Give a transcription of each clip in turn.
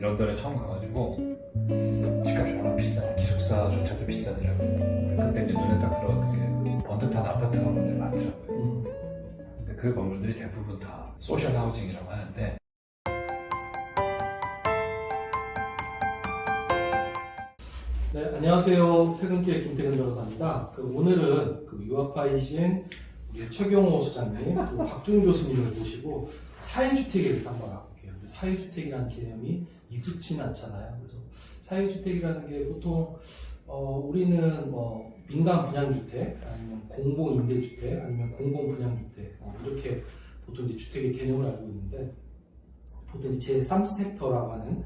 런던에 처음 가가지고 집값이 워낙 비싸요. 기숙사조차도 비싸더라고요. 그때 이제 눈에 딱 들어왔던 게 번듯한 아파트 건물들이 많더라고요. 근데 그 건물들이 대부분 다 소셜 하우징이라고 하는데 네, 안녕하세요. 퇴근길 김태근 변호사입니다. 오늘은 유아파이신 우리 최경호 소장님, 박준 교수님을 모시고 사회주택에 대해서 한번 알아볼게요. 사회주택이라는 개념이 익숙치는 않잖아요. 그래서 사회주택이라는 게 보통 우리는 민간 분양주택, 아니면 공공 임대주택, 아니면 공공 분양주택 이렇게 보통 이제 주택의 개념을 알고 있는데 보통 이제 제3섹터라고 하는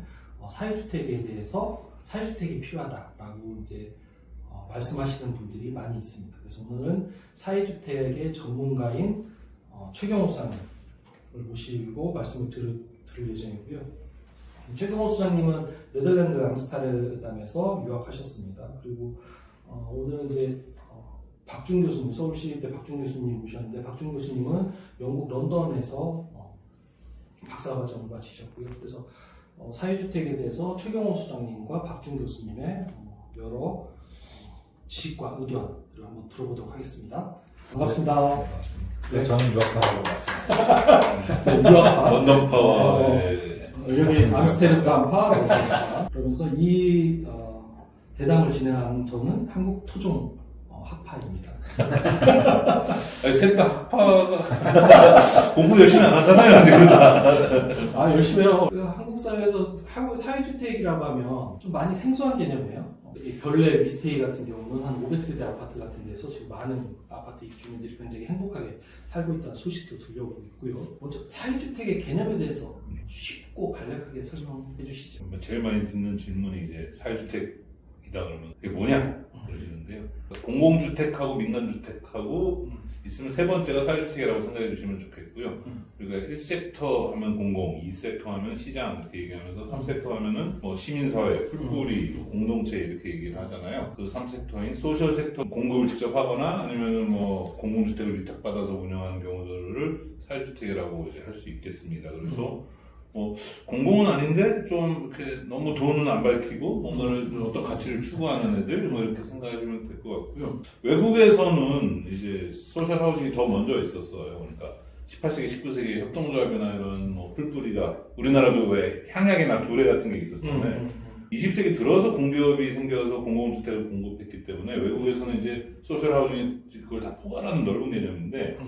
사회주택에 대해서 사회주택이 필요하다라고 이제 말씀하시는 분들이 많이 있습니다. 그래서 오늘은 사회주택의 전문가인 최경호 수장님을 모시고 말씀을 들을 예정이고요. 최경호 수장님은 네덜란드 암스테르담에서 유학하셨습니다. 그리고 오늘은 이제 박준 교수님, 서울시립대 박준 교수님 모셨는데 박준 교수님은 영국 런던에서 박사과정을 마치셨고요. 그래서 사회주택에 대해서 최경호 소장님과 박준 교수님의 여러 지식과 의견들을 한번 들어보도록 하겠습니다. 반갑습니다. 네, 반갑습니다. 네, 저는 유학파라고 맞습니다. 네, 유학파. 런던파와 여기 암스테르담파, 런던파. 그러면서 이 대담을 진행하는 저는 한국토종 학파입니다. 셋 다 학파가 공부 열심히 안 하잖아요, 지금 다. 열심히 해요. 한국 사회에서 사회주택이라고 하면 좀 많이 생소한 개념이에요. 이 별내 위스테이 같은 경우는 한 500세대 아파트 같은 데서 지금 많은 아파트 입주민들이 굉장히 행복하게 살고 있다는 소식도 들려오고 있고요. 먼저 사회주택의 개념에 대해서 쉽고 간략하게 설명해 주시죠. 제일 많이 듣는 질문이 이제 사회주택이다 그러면 그게 뭐냐? 그러시는데요. 공공주택하고 민간주택하고 있으면 세 번째가 사회주택이라고 생각해 주시면 좋겠고요. 그러니까 1섹터 하면 공공, 2섹터 하면 시장 이렇게 얘기하면서 3섹터 하면은 시민사회, 풀뿌리, 공동체 이렇게 얘기를 하잖아요. 그 3섹터인 소셜섹터 공급을 직접 하거나 아니면은 공공주택을 위탁받아서 운영하는 경우들을 사회주택이라고 이제 할 수 있겠습니다. 그래서 공공은 아닌데 좀 이렇게 너무 돈은 안 밝히고 뭔가를 어떤 가치를 추구하는 애들 이렇게 생각하시면 될 것 같고요. 외국에서는 이제 소셜 하우징이 더 먼저 있었어요. 그러니까 18세기, 19세기 협동조합이나 이런 풀뿌리가 우리나라도 왜 향약이나 두레 같은 게 있었잖아요. 20세기 들어서 공기업이 생겨서 공공주택을 공급했기 때문에 외국에서는 이제 소셜 하우징이 그걸 다 포괄하는 넓은 개념인데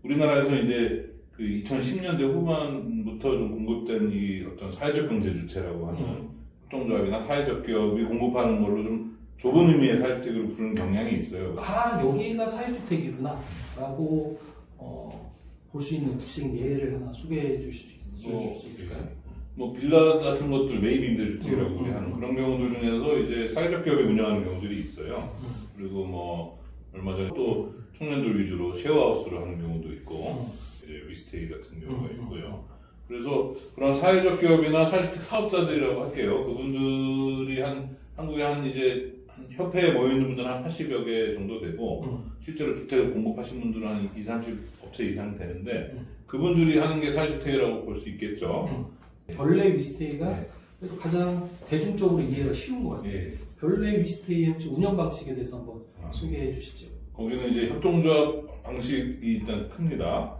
우리나라에서 이제 그 2010년대 후반부터 좀 공급된 이 어떤 사회적 경제 주체라고 하는 협동조합이나 사회적 기업이 공급하는 걸로 좀 좁은 의미의 사회주택으로 부르는 경향이 있어요. 여기가 사회주택이구나 라고 볼 수 있는 구체적인 예를 하나 소개해 주실 수 있을까요? 빌라 같은 것들 매입 임대주택이라고 우리 하는 그런 경우들 중에서 이제 사회적 기업이 운영하는 경우들이 있어요. 그리고 얼마 전에 또 청년들 위주로 쉐어하우스를 하는 경우도 있고 이제 위스테이 같은 경우가 있고요. 그래서 그런 사회적 기업이나 사회주택 사업자들이라고 할게요. 그분들이 한국에 한 협회에 모여있는 분들은 한 80여 개 정도 되고 실제로 주택을 공급하신 분들은 한 20, 30 업체 이상 되는데 그분들이 하는 게 사회주택이라고 볼 수 있겠죠. 별내 위스테이가 그래도 가장 대중적으로 이해가 쉬운 것 같아요. 별내 위스테이 혹시 운영 방식에 대해서 한번 소개해 주시죠. 거기는 이제 협동조합 방식이 일단 큽니다.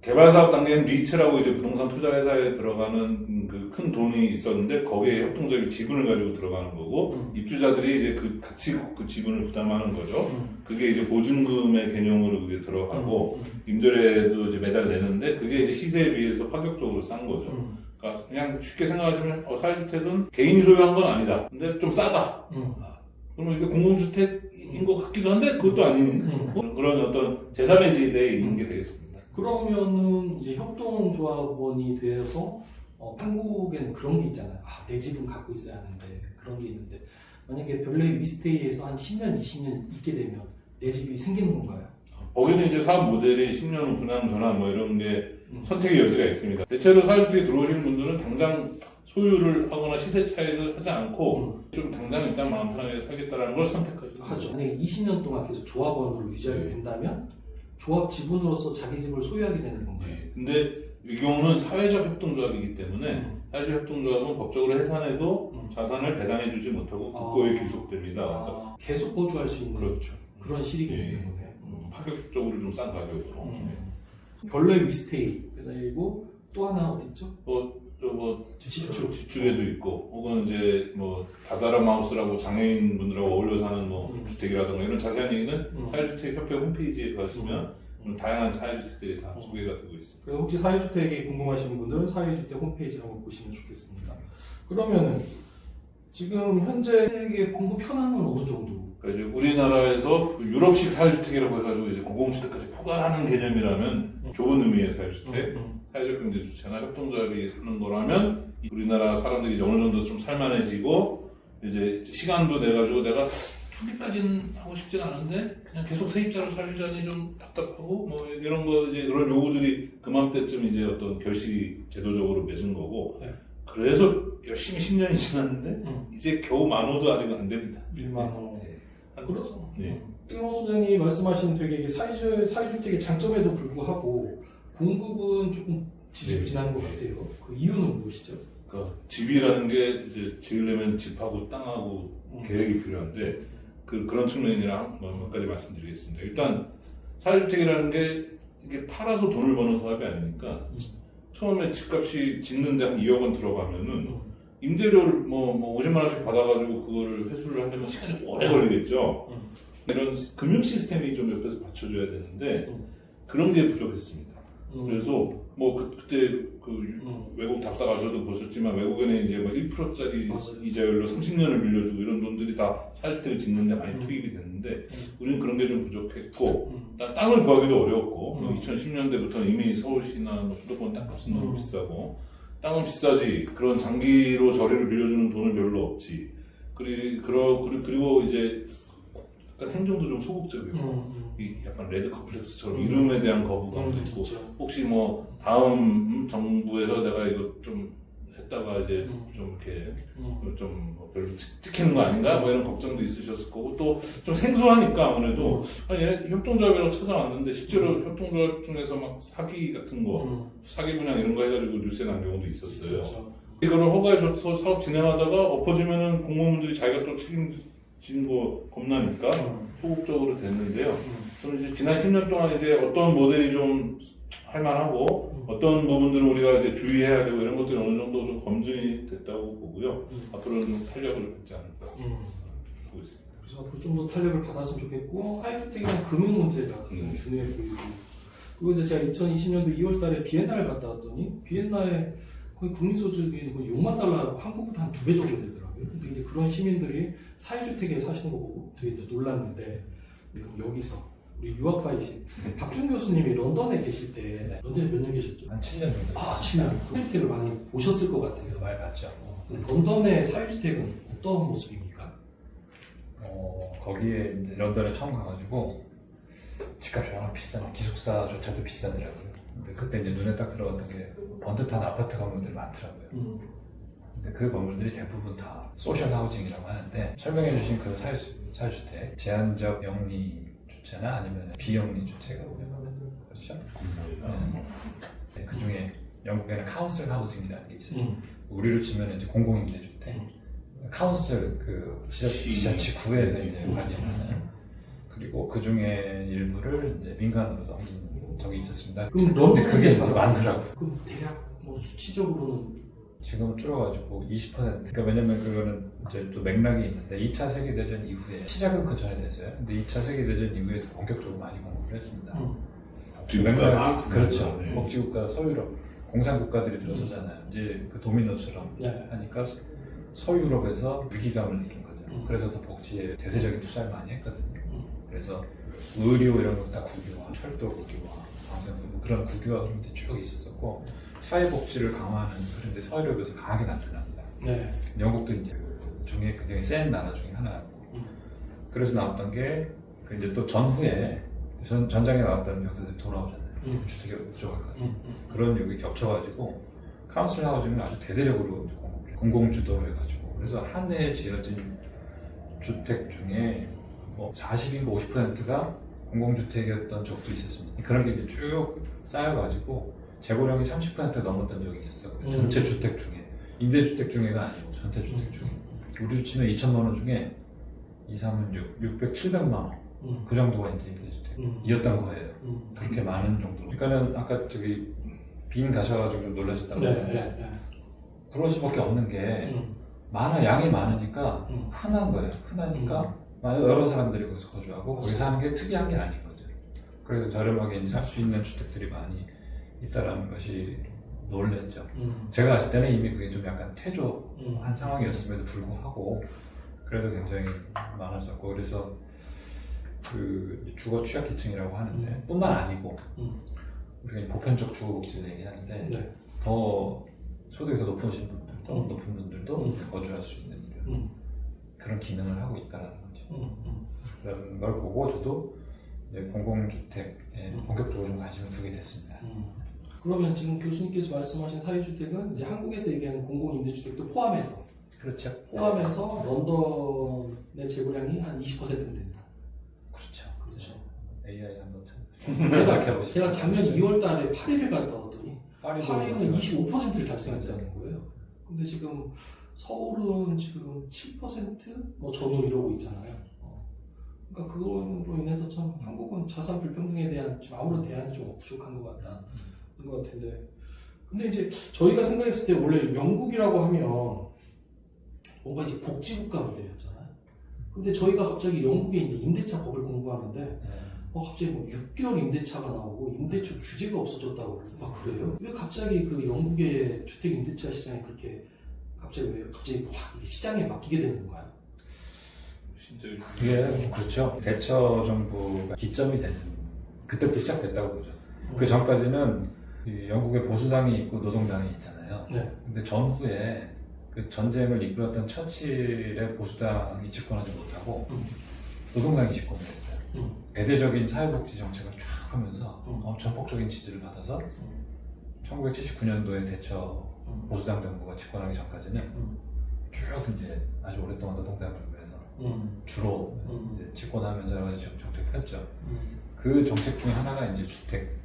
개발사업 단계는 리츠라고 이제 부동산 투자회사에 들어가는 그 큰 돈이 있었는데 거기에 협동조합이 지분을 가지고 들어가는 거고 입주자들이 이제 그 지분을 부담하는 거죠. 그게 이제 보증금의 개념으로 그게 들어가고 임대료도 이제 매달 내는데 그게 이제 시세에 비해서 파격적으로 싼 거죠. 그러니까 그냥 쉽게 생각하시면 사회주택은 개인이 소유한 건 아니다. 근데 좀 싸다. 그러면 이게 공공주택인 것 같기도 한데 그것도 아닌 그런 어떤 제3의 지대에 있는 게 되겠습니다. 그러면은 이제 협동조합원이 되어서 한국에는 그런 게 있잖아요. 내 집은 갖고 있어야 하는데 그런 게 있는데 만약에 별내 위스테이에서 한 10년, 20년 있게 되면 내 집이 생기는 건가요? 거기는 이제 사업 모델이 10년 후 분양 전환 이런 게 선택의 여지가 있습니다. 대체로 사회주택에 들어오시는 분들은 당장 소유를 하거나 시세 차익을 하지 않고 좀 당장 일단 마음 편하게 살겠다라는 걸 선택하죠. 만약에 20년 동안 계속 조합원으로 유지하게 된다면 조합 지분으로서 자기 집을 소유하게 되는 건가요? 근데 이 경우는 사회적 협동조합이기 때문에 사회적 협동조합은 법적으로 해산해도 자산을 배당해주지 못하고 국고에 귀속됩니다. 계속 보조할 수 있는 그렇죠. 그런 실익이 예. 있는 거네요. 파격적으로 좀 싼 가격으로. 별내 위스테이 그리고 또 하나 어디 있죠? 지축에도 있고, 혹은 이제 뭐 다다라 마우스라고 장애인분들하고 어울려 사는 뭐 주택이라든가 이런 자세한 얘기는 사회주택협회 홈페이지에 가시면 다양한 사회주택들이 다 소개가 되고 있습니다. 그래서 혹시 사회주택에 궁금하신 분들은 사회주택 홈페이지를 한번 보시면 좋겠습니다. 그러면은 지금 현재 세계 공급 현황은 어느 정도? 그러니까 이제 우리나라에서 유럽식 사회주택이라고 해가지고 이제 공공주택까지 포괄하는 개념이라면 좁은 의미의 사회주택, 사회적 경제 주체나 협동조합이 하는 거라면 우리나라 사람들이 이제 어느 정도 좀 살만해지고 이제 시간도 내가지고 내가 투기까지는 하고 싶진 않은데 그냥 계속 세입자로 살자니 좀 답답하고 뭐 이런 거 이제 그런 요구들이 그맘때쯤 이제 어떤 결실이 제도적으로 맺은 거고 네. 그래서 열심히 10년이 지났는데 이제 겨우 10,000호도 아직 안 됩니다. 1만원. 그렇죠. 네. 최경호 소장님이 말씀하신 되게 이게 사회주택의 장점에도 불구하고 공급은 조금 지지부진한 것 같아요. 그 이유는 무엇이죠? 그러니까 집이라는 게 이제 지으려면 집하고 땅하고 계획이 필요한데 그런 측면이랑 몇 가지 말씀드리겠습니다. 일단 사회주택이라는 게 이게 팔아서 돈을 버는 사업이 아니니까 처음에 집값이 짓는데 한 2억 원 들어가면은 임대료를 뭐 50만 원씩 받아가지고 그거를 회수를 하려면 시간이 오래 걸리겠죠. 이런 금융 시스템이 좀 옆에서 받쳐줘야 되는데 그런 게 부족했습니다. 그래서 뭐 그때 외국 답사 가셔도 보셨지만 외국에는 이제 뭐 1%짜리 이자율로 30년을 빌려주고 이런 돈들이 다 사회주택을 짓는데 많이 투입이 됐는데 우리는 그런 게 좀 부족했고 땅을 구하기도 어려웠고 2010년대부터는 이미 서울시나 뭐 수도권 땅값은 너무 비싸고 땅은 비싸지 그런 장기로 저리를 빌려주는 돈은 별로 없지 그리고 이제 약간 행정도 좀 소극적이고 약간 레드 컴플렉스처럼 이름에 대한 거부감도 있고 혹시 뭐 다음 정부에서 내가 이거 좀 했다가 이제 좀 이렇게 좀 별로 찍히는 거 아닌가 뭐 이런 걱정도 있으셨을 거고 또 좀 생소하니까 아무래도 아니 협동조합이라고 찾아왔는데 실제로 협동조합 중에서 막 사기 같은 거 사기 분양 이런 거 해가지고 뉴스에 난 경우도 있었어요. 이거를 허가해줘서 사업 진행하다가 엎어지면은 공무원들이 자기가 또 책임진 거 겁나니까 소극적으로 됐는데요. 저는 이제 지난 10년 동안 이제 어떤 모델이 좀 할만하고 어떤 부분들은 우리가 이제 주의해야 되고 이런 것들이 어느 정도 좀 검증이 됐다고 보고요. 앞으로는 좀 탄력을 받지 않을까 보고 있습니다. 그래서 앞으로 좀 더 탄력을 받았으면 좋겠고 사회주택이랑 금융 문제가 굉장히 중요해 보이고 그리고 이제 제가 2020년도 2월달에 비엔나를 갔다 왔더니 비엔나에 거의 국민소득이 거의 6만 달러 한국보다 한 2배 정도 되더라고요. 근데 이제 그런 시민들이 사회주택에 사시는 거 보고 되게 이제 놀랐는데 여기서 우리 유학파이신 박준 교수님이 런던에 계실 때 런던에 몇 년 계셨죠? 한 7년 정도. 7년. 사회주택을 많이 보셨을 것 같아요. 많이 봤죠. 런던의 사회주택은 어떤 모습입니까? 거기에 이제 런던에 처음 가가지고 집값이 워낙 비싸고 기숙사조차도 비싸더라고요. 근데 그때 이제 눈에 딱 들어왔던 게 번듯한 아파트 건물들이 많더라고요. 근데 그 건물들이 대부분 다 소셜 하우징이라고 하는데 설명해 주신 그 사회주택 제한적 영리 주체나 아니면 비영리 주체가 오면 그렇죠? 네, 그 중에 영국에는 카운슬 하우징이라는 게 있어요. 우리로 치면 이제 공공임대주택, 카운슬 그 지자치구에서 이제 관리하는 그리고 그 중에 일부를 이제 민간으로 넘긴 적이 있었습니다. 그럼 근데 그게 이제 많더라고요. 그럼 대략 뭐 수치적으로는 지금은 줄어가지고 20%. 그러니까 왜냐면 그거는 이제 또 맥락이 있는데 2차 세계대전 이후에 시작은 그 전에 됐어요. 근데 2차 세계대전 이후에도 본격적으로 많이 공급을 했습니다. 맥락이 그렇죠. 네. 복지국가 서유럽 공산국가들이 들어서잖아요. 이제 그 도미노처럼 네. 하니까 서유럽에서 위기감을 느낀 거죠. 그래서 더 복지에 대대적인 투자를 많이 했거든요. 그래서 의료 이런 것도 다 국유화, 철도 국유화, 방송국 그런 국유화 흐름이 쭉 있었었고 사회복지를 강화하는 그런데 서유럽에서 강하게 나타납니다. 네. 영국도 이제 중에 굉장히 센 나라 중에 하나였고 그래서 나왔던 게 그 이제 또 전후에 전장에 나왔던 병사들이 돌아오잖아요. 주택이 부족하거든요. 그런 요기 겹쳐가지고 카운슬 하우징은 아주 대대적으로 공공주도로 해가지고 그래서 한 해에 지어진 주택 중에 뭐 40인가 50%가 공공주택이었던 적도 있었습니다. 그런 게 이제 쭉 쌓여가지고 재고량이 30% 넘었던 적이 있었어요. 음. 전체 주택 중에. 임대주택 중에가 아니고 전체 주택 중에. 우리 치면 2천만 원 중에 2, 3은 600, 700만 원. 그 정도가 이제 임대주택이었던 거예요. 그렇게 많은 정도로. 그러니까는 아까 저기 빈 가셔가지고 좀 놀라셨다고 네, 했는데 네, 네. 그럴 수밖에 없는 게 양이 많으니까 흔한 거예요. 흔하니까 여러 사람들이 거기서 거주하고 거기 사는 게 특이한 게 아닌 거죠. 그래서 저렴하게 이제 살 수 있는 주택들이 많이 있다라는 것이 놀랬죠. 제가 봤을 때는 이미 그게 좀 약간 퇴조한 상황이었음에도 불구하고 그래도 굉장히 많았었고 그래서 그 주거 취약계층이라고 하는데 뿐만 아니고 우리가 보편적 주거복지를 얘기하는데 네. 더 소득이 더 높으신 분들도 높은 분들도 이제 거주할 수 있는 그런 기능을 하고 있다는 거죠. 그런 걸 보고 저도 이제 공공주택에 본격적으로 좀 관심을 두게 됐습니다. 그러면 지금 교수님께서 말씀하신 사회주택은 이제 한국에서 얘기하는 공공임대주택도 포함해서 그렇죠. 런던의 재고량이 한 20% 된다. 그렇죠. 그렇죠. AI 한번 제가 작년 2월 달에 파리를 갔다 왔더니 파리도 파리는 25%를 달성했다는 거예요. 근데 지금 서울은 지금 7% 뭐 전후 이러고 있잖아요. 그러니까 그걸로 인해서 참 한국은 자산 불평등에 대한 좀 아무런 대안이 좀 부족한 것 같다. 것 같은데. 근데 이제 저희가 생각했을 때 원래 영국이라고 하면 뭔가 이제 복지국가 모델이었잖아요. 근데 저희가 갑자기 영국에 이제 임대차 법을 공부하는데 갑자기 뭐 6개월 임대차가 나오고 임대차 규제가 없어졌다고 그래요? 왜 갑자기 그 영국의 주택 임대차 시장이 그렇게 갑자기 확 시장에 맡기게 되는 건가요? 그게 그렇죠. 대처 정부가 기점이 되는 그때부터 시작됐다고 보죠. 그 전까지는 이 영국의 보수당이 있고 노동당이 있잖아요. 네. 근데 전후에 그 전쟁을 이끌었던 처칠의 보수당이 집권하지 못하고 노동당이 집권을 했어요. 대대적인 사회복지 정책을 쫙 하면서 전폭적인 지지를 받아서 1979년도에 대처 보수당 정부가 집권하기 전까지는 쭉 이제 아주 오랫동안 노동당 정부에서 주로 이제 집권하면서 여러 가지 정책을 폈죠. 그 정책 중에 하나가 이제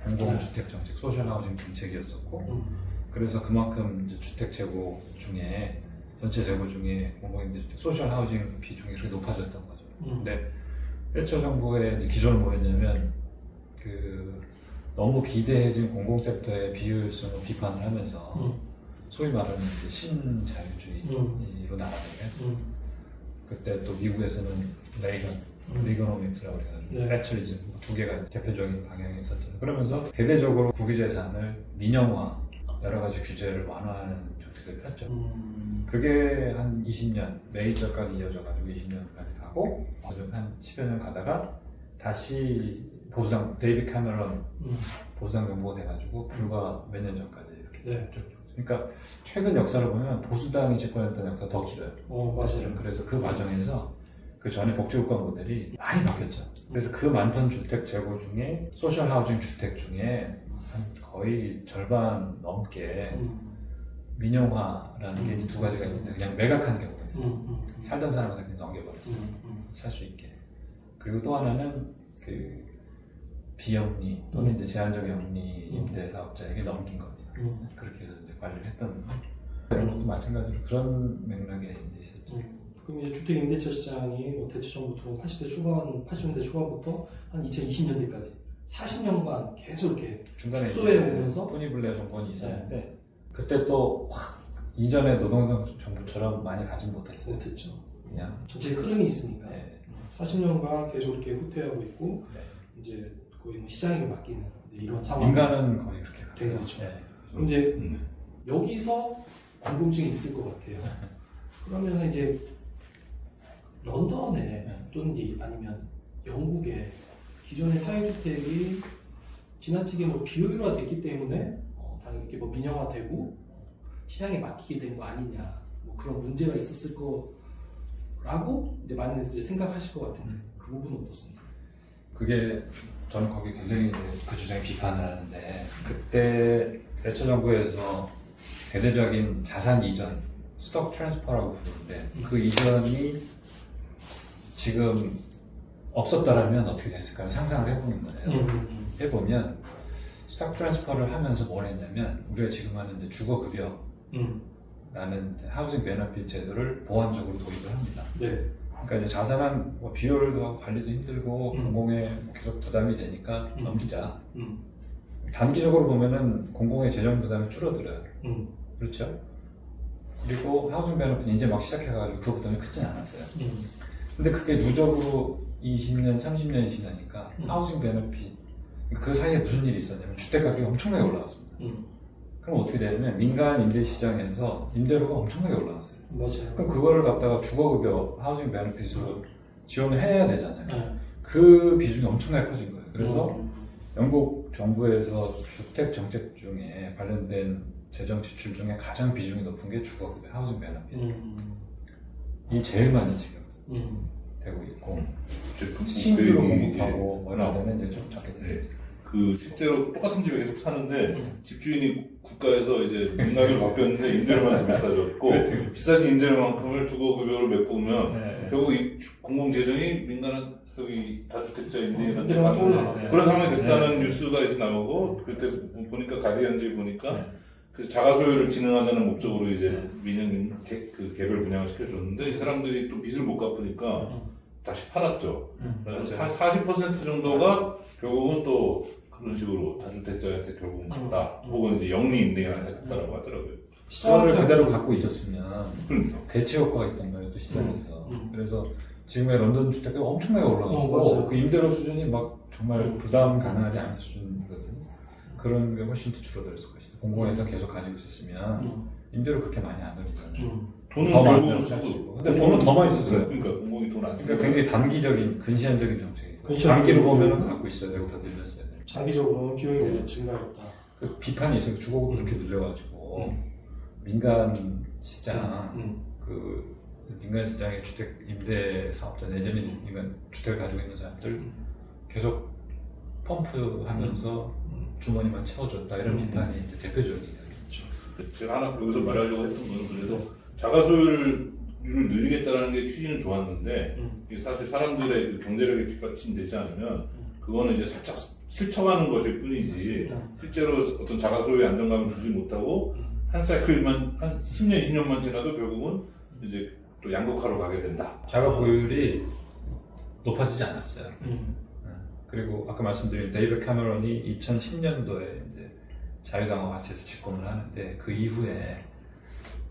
공공주택 정책, 소셜하우징 정책이었었고, 그래서 그만큼 이제 주택 재고 중에 전체 재고 중에 공공임대주택, 소셜하우징 비중이 그렇게 높아졌던 거죠. 근데 일처 정부의 이제 기조는 뭐였냐면 너무 기대해진 공공섹터의 비효율성을 비판을 하면서 소위 말하는 이제 신자유주의로 나가잖아요. 그때 또 미국에서는 리거노믹스라고 그래가지고 패처리즘 두 개가 대표적인 방향이 있었잖아요. 그러면서 대대적으로 국유재산을 민영화, 여러 가지 규제를 완화하는 정책을 폈죠. 그게 한 20년, 메이저까지 이어져가지고 20년까지 가고 한 10여 년 가다가 다시 보수당, 데이비드 캐머런 보수당 정부가 돼가지고 불과 몇 년 전까지 이렇게 쭉. 그러니까 최근 역사를 보면 보수당이 집권했던 역사가 더 길어요. 맞아요. 그래서 그 과정에서 그 전에 복지국가 모델이 많이 바뀌었죠. 그래서 그 많던 주택 재고 중에 소셜 하우징 주택 중에 한 거의 절반 넘게 민영화라는 게 이제 두 가지가 있는데 그냥 매각하는 경우가 있어요. 살던 사람한테 그냥 넘겨버렸어요. 살 수 있게. 그리고 또 하나는 그 비영리 또는 이제 제한적 영리 임대 사업자에게 넘긴 겁니다. 그렇게 해서 이제 관리를 했던 이런 것도 마찬가지로 그런 맥락에 이제 있었죠. 그럼 이제 주택 임대차 시장이 뭐 대체 정부터 80년대 초반부터 한 2020년대까지 40년간 계속 이렇게 중간에 축소해 오면서 토니 블레어 정권이 있었는데 그때 또 이전의 노동당 정부처럼 많이 가진 못했어요. 못했죠. 그냥 전체 흐름이 있으니까 네. 40년간 계속 이렇게 후퇴하고 있고 이제 거의 뭐 시장에 맡기는 이런 상황. 민간은 거의 그렇게 된 거죠. 네. 그럼 이제 여기서 궁금증이 있을 것 같아요. 그러면 이제 런던에 또는 아니면 영국에 기존의 사회주택이 지나치게 뭐 비효율화됐기 때문에 당연히 이렇게 뭐 민영화되고 시장에 맡기게 된 거 아니냐 뭐 그런 문제가 있었을 거라고 이제 많은 이제 생각하실 것 같은데 그 부분은 어떻습니까? 그게 저는 거기 굉장히 이제 그 주장에 비판을 하는데 그때 대처 정부에서 대대적인 자산 이전, 스톡 트랜스퍼라고 부르는데 그 이전이 지금 없었다라면 어떻게 됐을까를 상상을 해보는 거예요. 해보면 스탁 트랜스퍼를 하면서 뭘 했냐면 우리가 지금 하는 이제 주거급여라는 하우징 베너핏 제도를 보완적으로 도입을 합니다. 네. 그러니까 이제 자산한 뭐 비율도 하고 관리도 힘들고 공공에 계속 부담이 되니까 넘기자. 단기적으로 보면은 공공의 재정 부담이 줄어들어요. 그렇죠? 그리고 하우징 베너핏 이제 막 시작해가지고 그 부담이 크진 않았어요. 근데 그게 누적으로 20년, 30년이 지나니까 하우징 베너핏 그 사이에 무슨 일이 있었냐면 주택 가격이 엄청나게 올라갔습니다. 그럼 어떻게 되냐면 민간 임대 시장에서 임대료가 엄청나게 올라갔어요. 맞아요. 그럼 그거를 갖다가 주거급여, 하우징 베너핏으로 지원을 해야 되잖아요. 네. 그 비중이 엄청나게 커진 거예요. 그래서 영국 정부에서 주택 정책 중에 관련된 재정 지출 중에 가장 비중이 높은 게 주거급여, 하우징 베너핏. 이 제일 많이 지금 되고 있고 신규로 공급하고 뭐 이런 데는 이제 좀 적게 돼요. 그 실제로 똑같은 집에 계속 사는데 집주인이 국가에서 이제 민가격을 바뀌었는데 임대료만 더 비싸졌고 그렇지. 비싸진 임대료만큼을 주거급여를 메꾸면 네. 결국 이 공공재정이 민간은 여기 다주택자 임대인한테 임대료가 가는 올라가요. 그런 상황이 됐다는 네. 뉴스가 이제 나오고 그때 보니까 가디언지 보니까 네. 그 자가소유를 진흥하자는 목적으로 이제 민영 그 개별 분양을 시켜줬는데 이 사람들이 또 빚을 못 갚으니까 다시 팔았죠. 그래서 40% 정도가 결국은 또 그런 식으로 다주택자한테 결국은 갔다. 혹은 이제 영리 임대인한테 갔다라고 하더라고요. 시장을 그대로 갖고 있었으면 그러니까. 대체 효과가 있던 거예요, 또 시장에서. 그래서 지금의 런던 주택이 엄청나게 올라가고 맞아요. 그 임대료 수준이 막 정말 부담 가능하지 않은 수준이거든요. 그런 게 훨씬 더 줄어들었을 것이다. 공공에서 계속 가지고 있었으면 임대료 그렇게 많이 안 올리잖아요. 돈은 더 많이 결국은 쓸수 쓰고. 있고. 근데 돈은 더 많이 썼어요. 그러니까 공공이 돈 안 쓰고. 그러니까 굉장히 단기적인, 근시안적인 정책이고 근시안적인 장기로 보면은 갖고 있어야 되고 더 늘렸어야 돼요. 장기적으로는 비용이 오히려 증가했다. 그 비판이 있어요. 주거가 그렇게 늘려가지고 민간 시장 그 민간 시장의 주택 임대 사업자 내지는 민간 주택을 가지고 있는 사람들 계속 펌프하면서 주머니만 채워줬다 이런 비판이 이제 대표적이에요. 제가 하나 여기서 말하려고 했던 건 그래서 자가소유를 늘리겠다는 게 취지는 좋았는데 이게 사실 사람들의 그 경제력이 뒷받침되지 않으면 그거는 이제 살짝 스쳐가는 것일 뿐이지 실제로 어떤 자가소유의 안정감을 주지 못하고 한 사이클만 한 10년, 20년만 지나도 결국은 이제 또 양극화로 가게 된다. 자가 보유율이 높아지지 않았어요. 그리고 아까 말씀드린 데이비드 캐머런이 2010년도에 이제 자유당과 같이 해서 집권을 하는데 그 이후에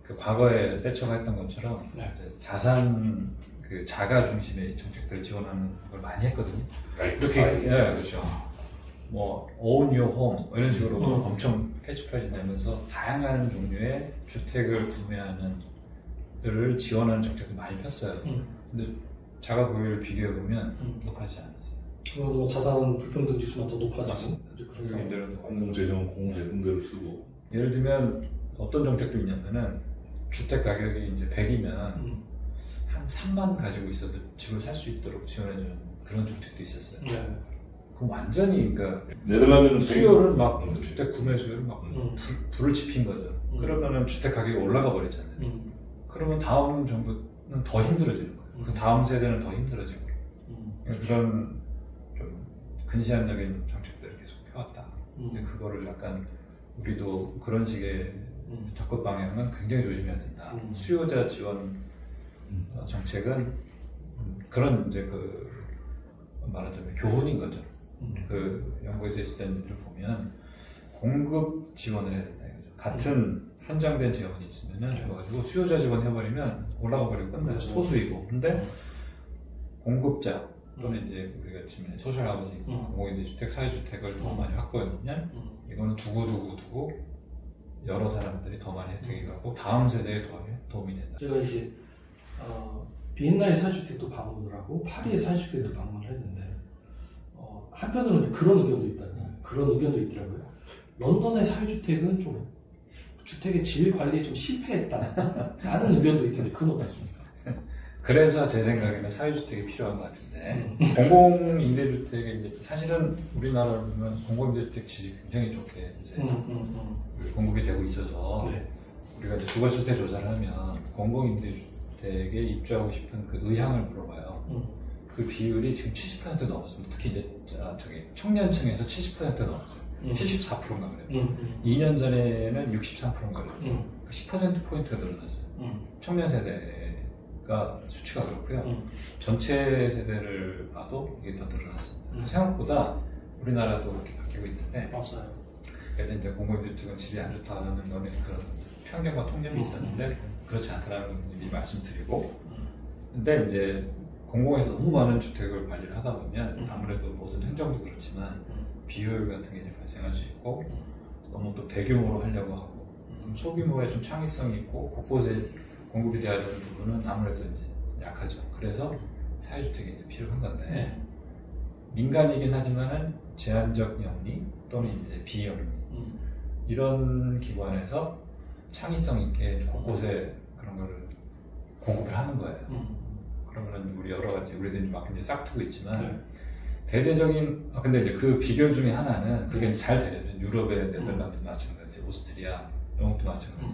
그 과거에 대처가 했던 것처럼 네. 자산 그 자가 중심의 정책들을 지원하는 걸 많이 했거든요. 이렇게 네, 그렇죠. 뭐 own your home 이런 식으로 엄청 캐치프라이즈 내면서 다양한 종류의 주택을 구매하는 를 지원하는 정책도 많이 폈어요. 근데 자가 보유를 비교해 보면 높아지지 않았어요. 그러면 자산 불평등 지수만 더 높아지고 그런 상황. 임대료도 공공재정은 공공재정대로 쓰고 예를 들면 어떤 정책도 있냐면은 주택 가격이 이제 100이면 한 3만 가지고 있어도 집을 살 수 있도록 지원해주는 그런 정책도 있었어요. 네. 그럼 완전히 그러니까 네덜란드는 수요를 막 주택 구매 수요를 막 불을 지핀 거죠. 음. 그러면은 주택 가격이 올라가 버리잖아요. 그러면 다음 정부는 더 힘들어지는 거예요. 그 다음 세대는 더 힘들어지고 그런 좀 근시안적인 정책들을 계속 펴왔다. 근데 그거를 약간 우리도 그런 식의 접근 방향은 굉장히 조심해야 된다. 수요자 지원 정책은 그런 이제 그 말하자면 교훈인 거죠. 그 연구에서 있을 때는 일을 보면 공급 지원을 해야 된다 이거죠. 같은 한정된 지원이 있으면은 그래가지고 수요자 지원 해버리면 올라가 버리고 끝나요. 소수이고. 근데 공급자 또는 이제 우리가 치면 소셜하우징, 공공임대주택, 사회주택을 더 많이 확보해놓으면 이거는 두고 여러 사람들이 더 많이 혜택이 가고 다음 세대에 더 도움이 된다. 제가 이제 비엔나의 사회주택도 방문을 하고 파리의 사회주택도 방문을 했는데 한편으로는 그런 의견도 있다. 그런 의견도 있더라고요. 런던의 사회주택은 좀 주택의 질 관리에 좀 실패했다라는 의견도 있는데 그건 어떻습니까? 그래서 제 생각에는 사회주택이 필요한 것 같은데 공공임대주택이 이제 사실은 우리나라로 보면 공공임대주택 질이 굉장히 좋게 이제 공급이 되고 있어서 네. 우리가 이제 주거실 때 조사를 하면 공공임대주택에 입주하고 싶은 그 의향을 물어봐요. 그 비율이 지금 70% 넘었습니다. 특히 이제 저기 청년층에서 70% 넘었어요. 74%인가 그래요. 2년 전에는 63%인가 그래요. 10%포인트가 늘어났어요. 청년 세대가 수치가 그렇고요. 전체 세대를 봐도 이게 더 늘어났습니다. 생각보다 우리나라도 그렇게 바뀌고 있는데, 맞아요. 예전에 이제 공공주택은 질이 안 좋다는 그런 편견과 통념이 있었는데 그렇지 않다라는 걸 미리 말씀드리고, 근데 이제 공공에서 너무 많은 주택을 관리를 하다 보면 아무래도 모든 행정도 그렇지만 비효율 같은 게 이제 발생할 수 있고, 너무 또 대규모로 하려고 하고, 소규모에 좀 창의성이 있고 곳곳에 공급이 돼야 되는 부분은 아무래도 이제 약하죠. 그래서 사회주택이 이제 필요한 건데, 민간이긴 하지만은 제한적 영리 또는 이제 비영리 이런 기관에서 창의성 있게 곳곳에 그런 거를 공급을 하는 거예요. 그러면 우리 여러 가지 우리들이 막 이제 싹트고 있지만 대대적인 근데 이제 그 비결 중에 하나는 그게 이제 잘 되려면 유럽의 네덜란드 마찬가지, 오스트리아, 영국도 마찬가지.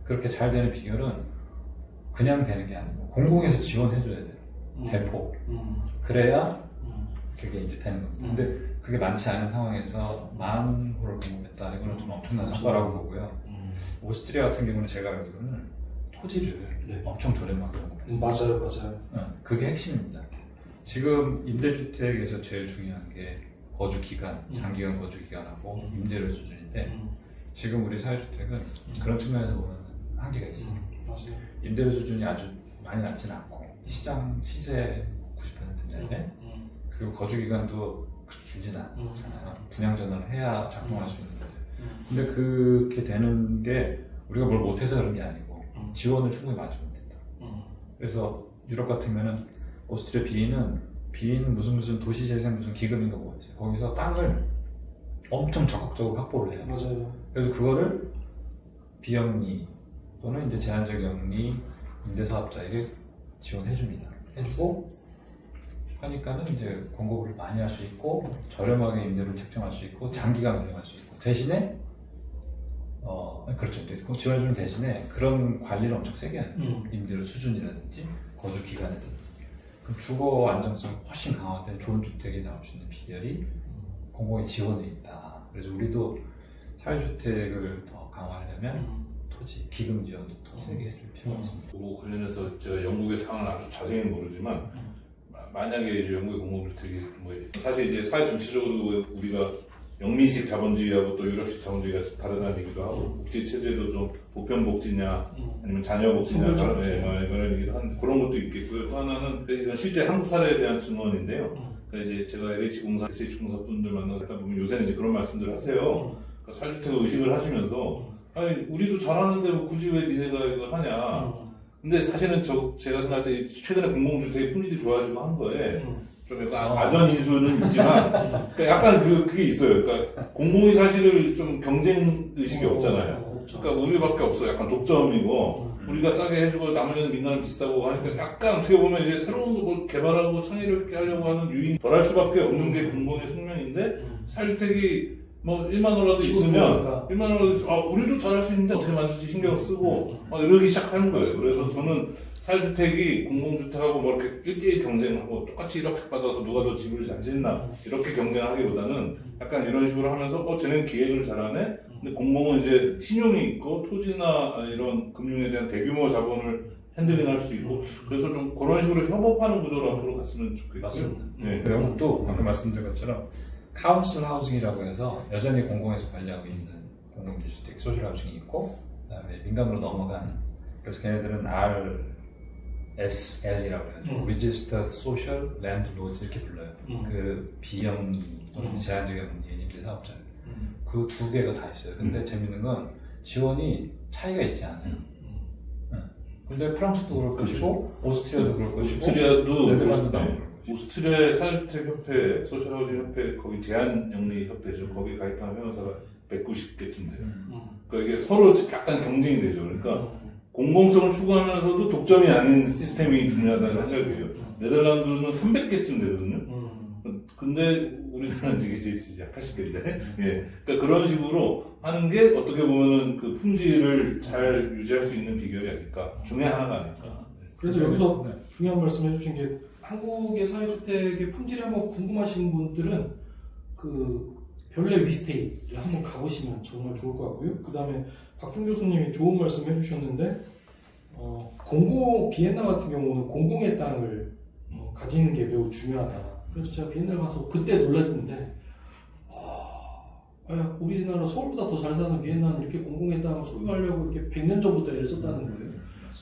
그렇게 잘 되는 비결은 그냥 되는 게 아니고 공공에서 지원해줘야 돼요. 대폭. 그래야 그게 이제 되는 겁니다. 근데 그게 많지 않은 상황에서 10,000호를 공급했다. 이거는 좀 엄청난 성과라고 보고요. 오스트리아 같은 경우는 제가 알기로는 토지를 엄청 저렴하게 공급해요. 맞아요. 그게 핵심입니다. 지금 임대주택에서 제일 중요한 게 거주 기간, 장기간 거주 기간하고 임대료 수준인데, 지금 우리 사회주택은 그런 측면에서 보면 한계가 있어요. 맞아요. 임대료 수준이 아주 많이 낮지는 않고 시장 시세 90%인데, 그리고 거주 기간도 그렇게 길지는 않잖아요. 분양 전환을 해야 작동할 수 있는데, 근데 그렇게 되는 게 우리가 뭘 못해서 그런 게 아니고 지원을 충분히 맞으면 된다. 그래서 유럽 같으면은 오스트리아 비인은 무슨 도시재생 무슨 기금인가 뭐가 있어요. 거기서 땅을 엄청 적극적으로 확보를 해요. 맞아요. 그래서 그거를 비영리 또는 이제 제한적 영리 임대사업자에게 지원해줍니다. 해주고 하니까는 이제 공급을 많이 할 수 있고 저렴하게 임대료를 책정할 수 있고 장기간 운영할 수 있고, 대신에 그렇죠. 지원해주는 대신에 그런 관리를 엄청 세게 하는 임대료 수준이라든지 거주 기간이라든지, 그럼 주거 안정성이 훨씬 강화된 좋은 주택이 나올 수 있는 비결이 공공의 지원에 있다. 그래서 우리도 사회주택을 더 강화하려면 토지, 기금 지원도 더 세게 해줄 필요가 있습니다. 그거 관련해서 제가 영국의 상황을 아주 자세히 모르지만, 만약에 이제 영국의 공공주택이 뭐 사실 이제 사회 전체적으로 우리가 영미식 자본주의하고 또 유럽식 자본주의가 다르다는 얘기도 하고, 복지 체제도 좀 보편 복지냐 아니면 자녀 복지냐 그런 얘기도 하는데 그런 것도 있겠고요. 또 하나는 이건 실제 한국 사례에 대한 증언인데요. 그러니까 이제 제가 LH공사, SH공사 분들 만나서 보면 요새는 이제 그런 말씀들을 하세요. 그러니까 사회주택을 의식을 하시면서, 아니 우리도 잘하는데 굳이 왜 니네가 이걸 하냐. 근데 사실은 제가 생각할 때 최근에 공공주택의 품질이 좋아지고 한 거에 좀 약간 아전인수는 있지만, 그러니까 약간 그게 있어요. 그러니까 공공이 사실을 좀 경쟁 의식이 없잖아요. 그러니까 우리밖에 없어. 약간 독점이고 우리가 싸게 해주고 나머지는 민간은 비싸고 하니까 약간 어떻게 보면 이제 새로운 걸 개발하고 창의를 있게 하려고 하는 유인이 덜 할 수밖에 없는 게 공공의 숙명인데, 사회주택이 뭐 1만 원라도 있으면 1만 원라도 있으면 우리도 잘할 수 있는데 어떻게 만들지 신경 쓰고 막 이러기 시작하는 거예요. 그래서 저는 사회주택이 공공주택하고 뭐 이렇게 1대1 경쟁하고 똑같이 1억씩 받아서 누가 더 집을 잘 짓나 이렇게 경쟁하기보다는 약간 이런 식으로 하면서 쟤는 기획을 잘하네. 근데 공공은 이제 신용이 있고 토지나 이런 금융에 대한 대규모 자본을 핸들링할 수 있고, 그래서 좀 그런 식으로 협업하는 구조로 앞으로 갔으면 좋겠고요. 맞습니다. 네. 영국도 방금 말씀드린 것처럼 카운슬 하우징이라고 해서 여전히 공공에서 관리하고 있는 공공주택 소셜 하우징이 있고, 그다음에 민간으로 넘어간, 그래서 걔네들은 RSL이라고 해요. Registered Social Landlords 이렇게 불러요. 그 비영리 또는 제한적 영리 임대 사업자들. 그 두 개가 다 있어요. 근데 재밌는 건 지원이 차이가 있지 않아요. 근데 프랑스도 그럴 것이고 오스트리아도 그럴 것이고 네덜란드도 오스트리아의 사회주택협회, 소셜하우징협회, 거기 제한영리협회죠. 거기 가입한 회원사가 190개쯤 돼요. 그러니까 이게 서로 약간 경쟁이 되죠. 그러니까 공공성을 추구하면서도 독점이 아닌 시스템이 중요하다는 생각이에요. 네덜란드는 300개쯤 되거든요. 근데 우리나라는 이제 약 80개인데, 예. 그러니까 그런 식으로 하는 게 어떻게 보면은 그 품질을 잘 유지할 수 있는 비결이 아닐까, 중에 하나가 아닐까. 그래서 여기서 중요한 말씀 해주신 게, 한국의 사회주택의 품질이 한번 궁금하신 분들은 그 별내 위스테이를 한번 가보시면 정말 좋을 것 같고요. 그 다음에 박준 교수님이 좋은 말씀 해주셨는데 비엔나 같은 경우는 공공의 땅을 가지는 게 매우 중요하다. 그래서 제가 비엔나를 가서 그때 놀랐는데 우리나라 서울보다 더 잘 사는 비엔나는 이렇게 공공의 땅을 소유하려고 이렇게 100년 전부터 애를 썼다는 거예요.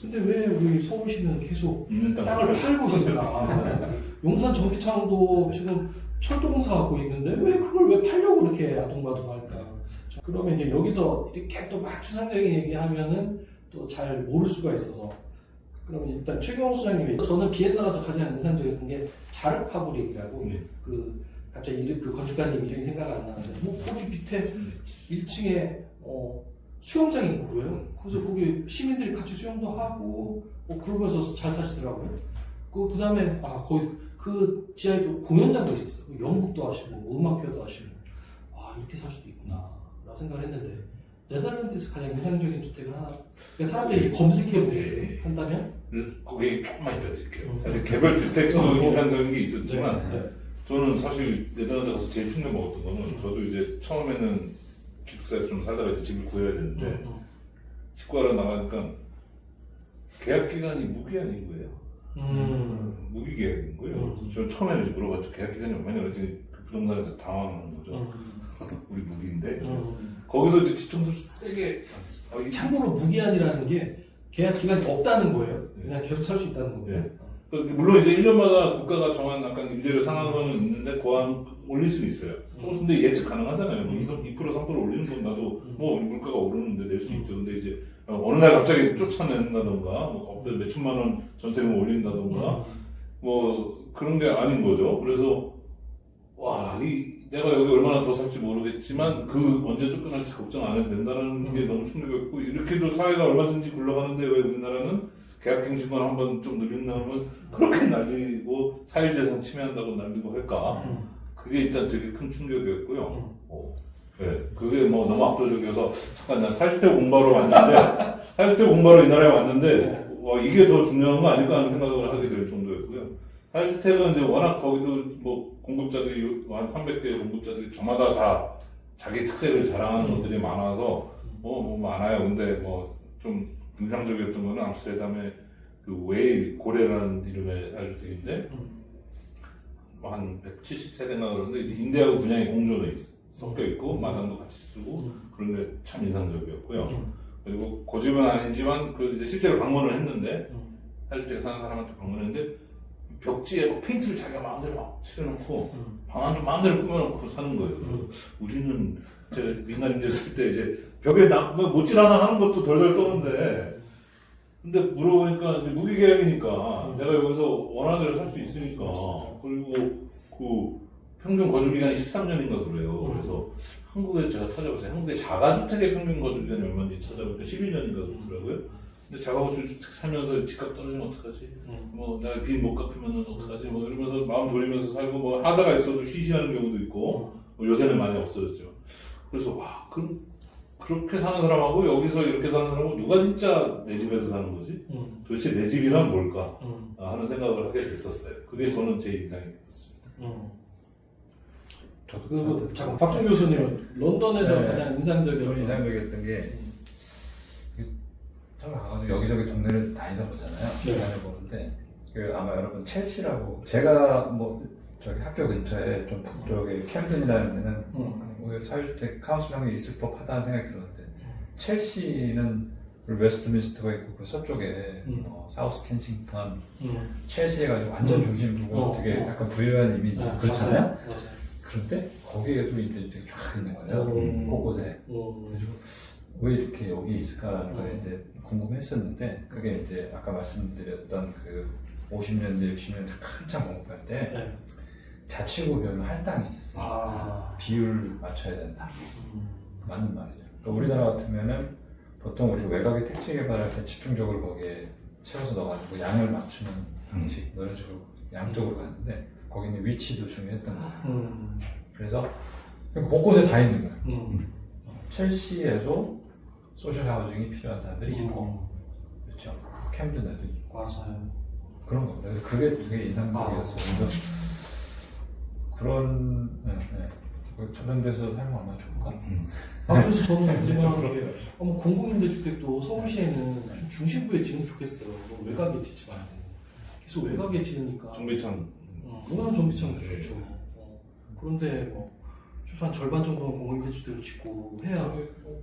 근데 왜 우리 서울시는 계속 땅을 팔고 있을까? 용산 전기차장도 지금 철도공사 갖고 있는데 왜 그걸 왜 팔려고 이렇게 아둥바둥할까? 그러면 이제 여기서 이렇게 또 막 추상적인 얘기하면은 또 잘 모를 수가 있어서 그러면 일단 최경호 소장님이 저는 비엔나 가서 가장 인상적이었던 게 자르 파브릭이라고 그 갑자기 그 건축가님 이름이 생각 안 나는데 거기 밑에 1층에 수영장이 있고 그래요. 그래서 거기 시민들이 같이 수영도 하고 그러면서 잘 사시더라고요. 그 다음에 거기 그 지하에도 공연장도 있었어요. 연극도 하시고 음악회도 하시고 이렇게 살 수도 있구나 라고 생각을 했는데 네덜란드에서 가장 인상적인 주택은 하나 그러니까 사람들이 검색해보고 한다면 거기에 조금만 이따 드릴게요. 사실 개별 주택도 인상적인 게 있었지만 저는 사실 네덜란드 가서 제일 충격 먹었던 거는 저도 이제 처음에는 기숙사에서 좀 살다가 이제 집을 구해야 되는데 치과하러 나가니까 계약 기간이 무기한인 거예요. 무기 계약인 거예요. 저 처음에는 이제 물어봤죠. 계약 기간이 얼마냐 그랬더니 그 부동산에서 당황하는 거죠. 우리 무기인데 거기서 이제 뒤통수를 세게 참고로 무기한이라는 게 계약 기간이 없다는 거예요. 그냥 계속 살 수 있다는 거예요. 네. 물론 이제 1년마다 국가가 정한 약간 임대료 상한선은 있는데 고한 올릴 수는 있어요. 근데 예측 가능하잖아요. 2%, 3% 올리는 건 나도 물가가 오르는데 낼 수 있죠. 근데 이제 어느 날 갑자기 쫓아낸다던가 갑자기 몇 천만 원 전세금 올린다던가 그런 게 아닌 거죠. 그래서 내가 여기 얼마나 더 살지 모르겠지만 언제 쫓겨날지 걱정 안 해도 된다는 게 너무 충격이었고 이렇게도 사회가 얼마든지 굴러가는데 왜 우리나라는 계약갱신권 한번 좀 늘린다면 그렇게 날리고 사유재산 침해한다고 날리고 할까? 그게 일단 되게 큰 충격이었고요. 네, 그게 너무 압도적이어서 잠깐 난 사유주택 공부하러 왔는데 사유주택 공부하러 이 나라에 왔는데 이게 더 중요한 거 아닐까 하는 생각을 하게 될 정도였고요. 사유주택은 이제 워낙 거기도 공급자들이 한 300개 공급자들이 저마다 다 자기 특색을 자랑하는 것들이 많아서 많아요. 근데 좀 인상적이었던 거는 암스테르담의 그 웨일 고래라는 이름의 사유주택인데 한 170세대인가 그러는데 이제 임대하고 분양이 공존해 섞여 있고 마당도 같이 쓰고 그런데 참 인상적이었고요. 그리고 고집은 아니지만 이제 실제로 방문을 했는데 사유주택에 사는 사람한테 방문했는데 벽지에 페인트를 자기가 마음대로 막 칠해놓고 방 안도 마음대로 꾸며놓고 사는 거예요. 그래서 우리는 이제 민간임대 쓸 때 이제 벽에 못질 하나 하는 것도 덜덜 떠는데 근데 물어보니까 이제 무기계약이니까 내가 여기서 원하는 대로 살 수 있으니까 그리고 그 평균 거주기간이 13년인가 그래요. 그래서 한국에 제가 찾아봤어요. 한국의 자가주택의 평균 거주기간이 얼마인지 찾아보니까 11년인가 그러더라고요. 근데 자가주택 살면서 집값 떨어지면 어떡하지? 내가 빚 못 갚으면 어떡하지? 이러면서 마음 졸이면서 살고 하자가 있어도 쉬쉬하는 경우도 있고 요새는 많이 없어졌죠. 그래서 그렇게 사는 사람하고 여기서 이렇게 사는 사람하고 누가 진짜 내 집에서 사는 거지? 도대체 내 집이란 뭘까? 하는 생각을 하게 됐었어요. 그게 저는 제일 인상이었습니다. 잠깐 박준 교수님은 런던에서 네, 가장 인상적이었던 좀 인상적이었던 게 처음에 가가지고 여기저기 동네를 다니다 보잖아요. 다녀보는데 아마 여러분 첼시라고 제가 저기 학교 근처에 좀 북쪽에 캠든이라는 데는 오히려 사유주택 카운슬형이 있을 법하다는 생각이 들었는데 첼시는 웨스트민스터가 있고 그 서쪽에 사우스 켄싱턴 첼시 해가지고 완전 중심부고 되게 약간 부유한 이미지 그렇잖아요. 맞아요. 그런데 거기에도 이제 되게 쫙 있는 거예요. 곳곳에. 그래서 왜 이렇게 여기 있을까라는 걸 이제 궁금했었는데 그게 이제 아까 말씀드렸던 그 50년대 60년대 한참 공급할 때 자치구별로 할당이 있었어요. 비율 맞춰야 된다. 맞는 말이죠. 그러니까 우리나라 같으면은 보통 우리 외곽에 택지 개발할 때 집중적으로 거기에 채워서 넣어가지고 양을 맞추는 방식 이런 식으로 양쪽으로 갔는데 거기는 위치도 중요했던 거예요. 그래서 곳곳에 다 있는 거예요. 첼시에도 소셜 하우징이 필요한 사람들이 있고, 그렇죠. 캠든에도 있고. 맞아요. 그런 겁니다. 그래서 그게 되게 인상적이었어요. 그래서 그런 그 전원돼서 사용 얼마나 좋을까? 그래서 저는 좀 생각하는 게 부럽더라고요. 공공임대주택도 서울시에는 좀 중심부에 지으면 좋겠어요. 너무 외곽에 짓지 말고 계속 외곽에 지으니까 정비창. 물론 정비창도 좋죠. 그런데 뭐 최소한 절반 정도는 공공임대주택을 짓고 해야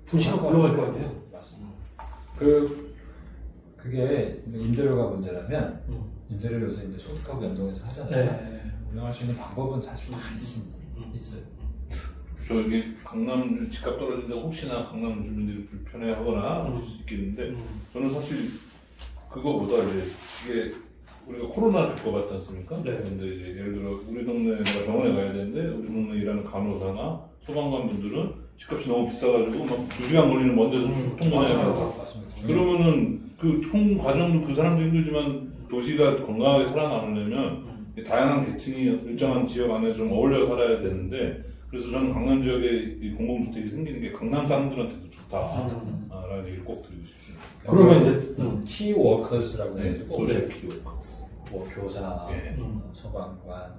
도시가 굴러갈 거 아니에요. 맞습니다. 그게 임대료가 문제라면 임대료 요새 이제 소득하고 연동해서 하잖아요. 네. 운영할 수 있는 방법은 사실 다 있습니다. 있어요. 저기 강남 집값 떨어진다고 혹시나 강남 주민들이 불편해하거나 하실 수 있겠는데 저는 사실 그거보다 이제 이게 우리가 코로나를 겪어봤지 않습니까? 네. 근데 이제 예를 들어 우리 동네 내가 병원에 가야 되는데 우리 동네 일하는 간호사나 소방관 분들은 집값이 너무 비싸가지고 막 2시간 걸리는 먼 데서 통근해야 하고 맞습니다. 그러면은 그 총 과정도 그 사람도 힘들지만 도시가 건강하게 살아남으려면 다양한 계층이 일정한 지역 안에서 좀 어울려 살아야 되는데 그래서 저는 강남 지역에 이 공공주택이 생기는 게 강남 사람들한테도 좋다라는 얘기를 꼭 드리고 싶습니다. 그러면 이제 키워커스라고 네, 해가지고 소셜 키워커. 뭐 교사, 네. 소방관,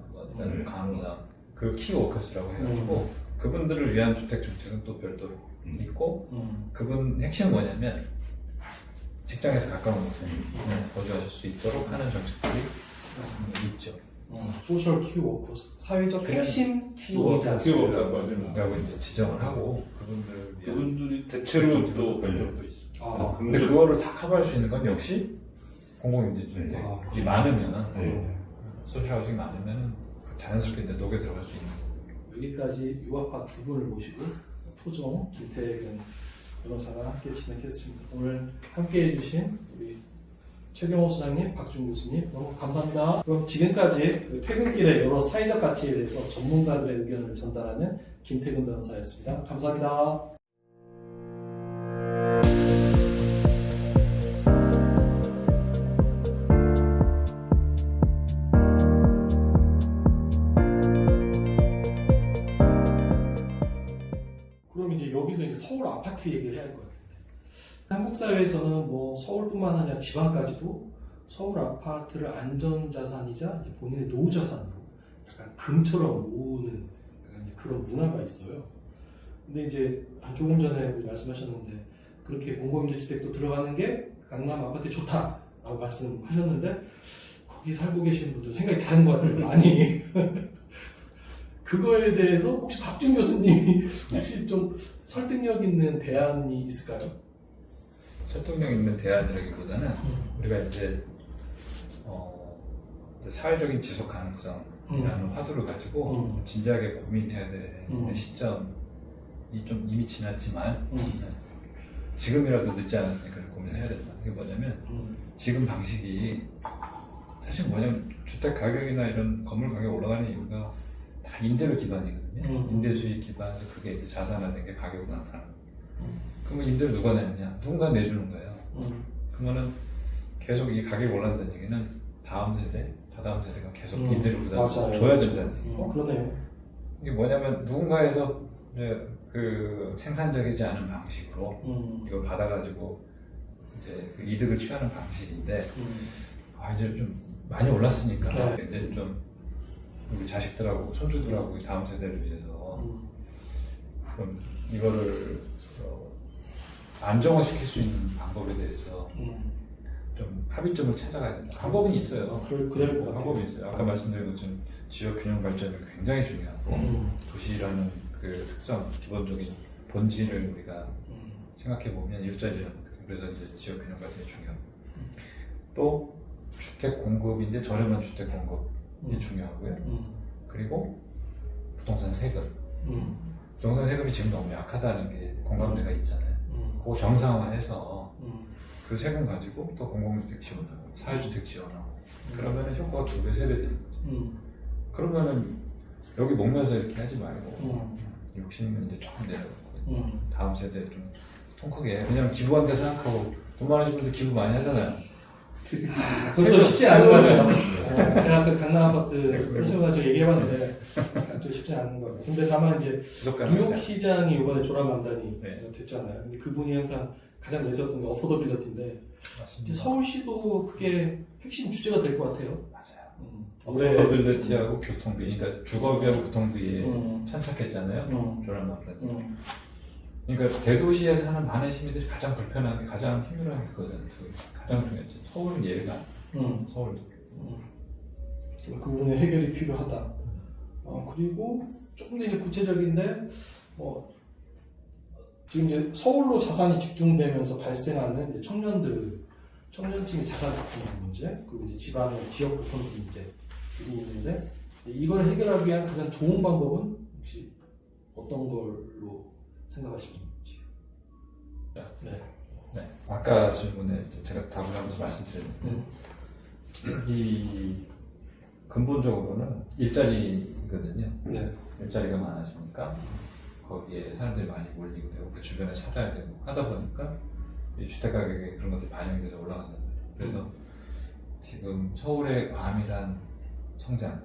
간호나 그 키워커스라고 해가지고 그분들을 위한 주택 정책은 또 별도로 있고 그분 핵심은 뭐냐면 직장에서 가까운 곳에 거주하실 수 있도록 하는 정책들이 있죠. 소셜 키워커스, 사회적 그냥 핵심 키워커스라고 키워커스. 하시면 라고 이제 지정을 하고 그분들을 위한 그분들이 대체로 또 별도로 있습니다. 아, 근데 그거를 다 커버할 수 있는 건 역시 공공임대주택이 네. 많으면 네. 소셜하우싱 많으면 자연스럽게 이제 녹여 들어갈 수 있는 거예요. 여기까지 유아파 두 분을 모시고 토종 김태근 변호사가 함께 진행했습니다. 오늘 함께 해주신 우리 최경호 소장님, 박준 교수님 너무 감사합니다. 그럼 지금까지 그 퇴근길의 여러 사회적 가치에 대해서 전문가들의 의견을 전달하는 김태근 변호사였습니다. 감사합니다. 그럼 이제 여기서 이제 서울 아파트 얘기를 해야 할 것 같은데 한국 사회에서는 뭐 서울뿐만 아니라 지방까지도 서울 아파트를 안전자산이자 이제 본인의 노후자산으로 약간 금처럼 모으는 그런 문화가 있어요. 근데 이제 조금 전에 우리 말씀하셨는데 그렇게 공공임대주택도 들어가는 게 강남 아파트에 좋다라고 말씀하셨는데 거기 살고 계시는 분들 생각이 다른 것 같아요. 많이. 그거에 대해서 혹시 박준 교수님이 혹시 좀 설득력 있는 대안이 있을까요? 설득력 있는 대안이라기보다는 우리가 이제 사회적인 지속 가능성이라는 화두를 가지고 진지하게 고민해야 되는 시점이 좀 이미 지났지만 지금이라도 늦지 않았으니까 고민해야 된다. 이게 뭐냐면 지금 방식이 사실 뭐냐면 주택 가격이나 이런 건물 가격 올라가는 이유가 다 임대료 기반이거든요. 임대 수익 기반에서 그게 이제 자산화된 게 가격으로 나타나는 거예요. 그러면 임대료 누가 내느냐? 누군가 내주는 거예요. 그러면은 계속 이 가격이 올라간다는 얘기는 다음 세대, 다다음 세대가 계속 임대료 부담을 줘야 된다는 얘기고. 그러네요. 이게 뭐냐면 누군가에서 이제 그 생산적이지 않은 방식으로 이걸 받아가지고 이제 그 이득을 취하는 방식인데 이제 좀 많이 올랐으니까 이제 좀 우리 자식들하고 손주들하고 다음 세대를 위해서 좀 이거를 안정화시킬 수 있는 방법에 대해서 좀 합의점을 찾아가야 된다. 방법은 있어요. 그럴 것 같아요. 방법이 있어요. 아까 말씀드린 것처럼 지역 균형 발전이 굉장히 중요하고 도시라는 그 특성, 기본적인 본질을 우리가 생각해 보면 일자리라는 그래서 이제 지역 균형 발전이 중요하고 또 주택 공급인데 저렴한 주택 공급이 중요하고요. 그리고 부동산 세금. 부동산 세금이 지금 너무 약하다는 게 공감대가 있잖아요. 그거 정상화해서 그 세금 가지고 또 공공주택 지원하고 사회주택 지원하고 그러면은 효과가 2배, 3배 되는 거죠. 그러면은 여기 목면서 이렇게 하지 말고 욕심은 이제 조금 내려놓고 다음 세대에 좀 통 크게 그냥 기부한다 생각하고 돈 많으신 분들 기부 많이 하잖아요. 그것도 쉽지 않은 거예요. 제가 그 강남 아파트 설정과 저 얘기해봤는데 또 쉽지 않은 거예요. 근데 다만 이제 뉴욕 시장이 이번에 조람만단이 됐잖아요. 근데 그분이 항상 가장 내세웠던 게 어포더빌리티인데 이제 서울시도 그게 핵심 주제가 될 것 같아요. 맞아요. 어포더빌리티하고 교통비, 그러니까 주거비하고 교통비에 천착했잖아요. 조란 마플랜드. 그러니까 대도시에 사는 많은 시민들이 가장 불편한 게 가장 힘들어하는 게 그거잖아요. 가장 중요하지. 서울은 예외가 아니에요. 서울도. 그 부분에 해결이 필요하다. 그리고 조금 더 이제 구체적인데, 지금 이제 서울로 자산이 집중되면서 발생하는 이제 청년층의 자산 부분 문제, 그리고 이제 집안의 지역 교통 문제들이 있는데, 이걸 해결하기 위한 가장 좋은 방법은 혹시 어떤 걸로 생각하시는지? 네. 아까 질문에 제가 답을 하면서 말씀드렸는데, 이 근본적으로는 일자리거든요. 네. 일자리가 많아지니까 거기에 사람들이 많이 몰리고 되고 그 주변에 살아야 되고 하다 보니까 이 주택 가격에 그런 것들이 반영이 돼서 올라간단 말이에요. 그래서 지금 서울의 과밀한 성장을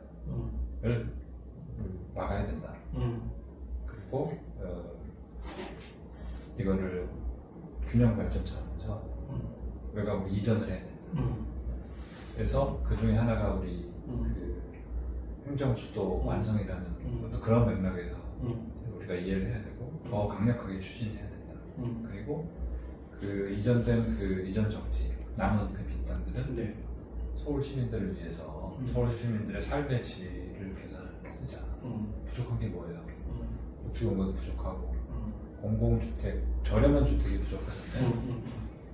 막아야 된다. 그리고 이거를 균형 발전 차원에서 외곽으로 이전을 해야 된다. 그래서 그 중에 하나가 우리 그 행정수도 완성이라는 어떤 그런 맥락에서 우리가 이해를 해야 되고 더 강력하게 추진해야 된다. 그리고 그 이전된 그 이전 적지 남은 그 빈땅들은 서울 시민들을 위해서 서울 시민들의 삶의 질을 개선하는 데 쓰자. 부족한 게 뭐예요? 복지공간도 부족하고 공공주택, 저렴한 주택이 부족하잖아요.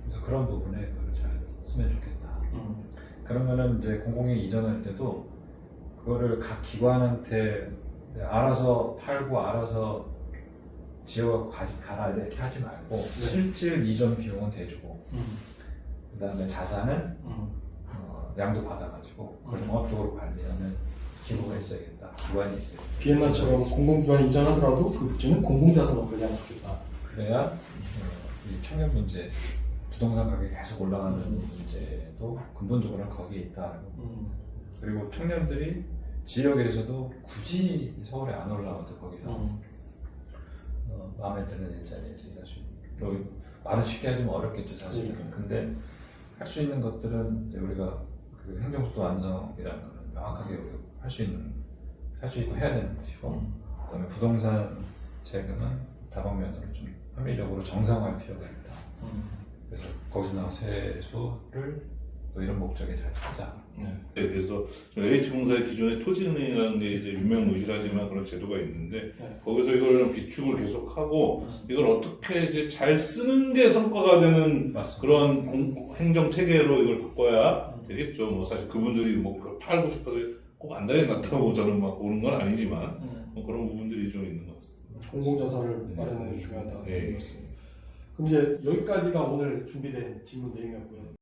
그래서 그런 부분에 그걸 잘 쓰면 좋겠다. 그러면은 이제 공공에 이전할 때도 그거를 각 기관한테 알아서 팔고 알아서 지어갖고 가라 이렇게 하지 말고 실질 이전 비용은 대주고 그 다음에 자산은 양도 받아가지고 그걸 종합적으로 관리하는 기구가 있어야겠다. 기관이 있어야겠다. 비엔나처럼 공공기관이 이전하더라도 그 부지는 공공자산으로 관리하면 좋겠다. 그래야 이 청년 문제, 부동산 가격이 계속 올라가는 문제도 근본적으로는 거기에 있다. 그리고 청년들이 지역에서도 굳이 서울에 안 올라와도 거기서 마음에 드는 일자리에서 일할 수 있는. 말은 쉽게 하지만 어렵겠죠 사실은. 근데 할 수 있는 것들은 이제 우리가 그 행정수도 완성이라는 거는 명확하게 할 수 있고 해야 되는 것이고, 그다음에 부동산 세금은 다방면으로 좀 합리적으로 정상화할 필요가 있다. 그래서 거기서 나온 세수를 또 이런 목적에 잘 쓰자. 네, 그래서 LH공사의 기존의 토지은행이라는 게 이제 유명무실하지만 그런 제도가 있는데 거기서 이걸 비축을 계속하고 이걸 어떻게 이제 잘 쓰는 게 성과가 되는 그런 행정 체계로 이걸 바꿔야 되겠죠. 뭐 사실 그분들이 뭐 그걸 팔고 싶어서 꼭 안달이 났다고 저는 막 오는 건 아니지만 뭐 그런 부분들이 좀 있는 것 같습니다. 공공자산을 마련하는 게 중요하다. 네. 그럼 이제 여기까지가 오늘 준비된 질문 내용이었고요.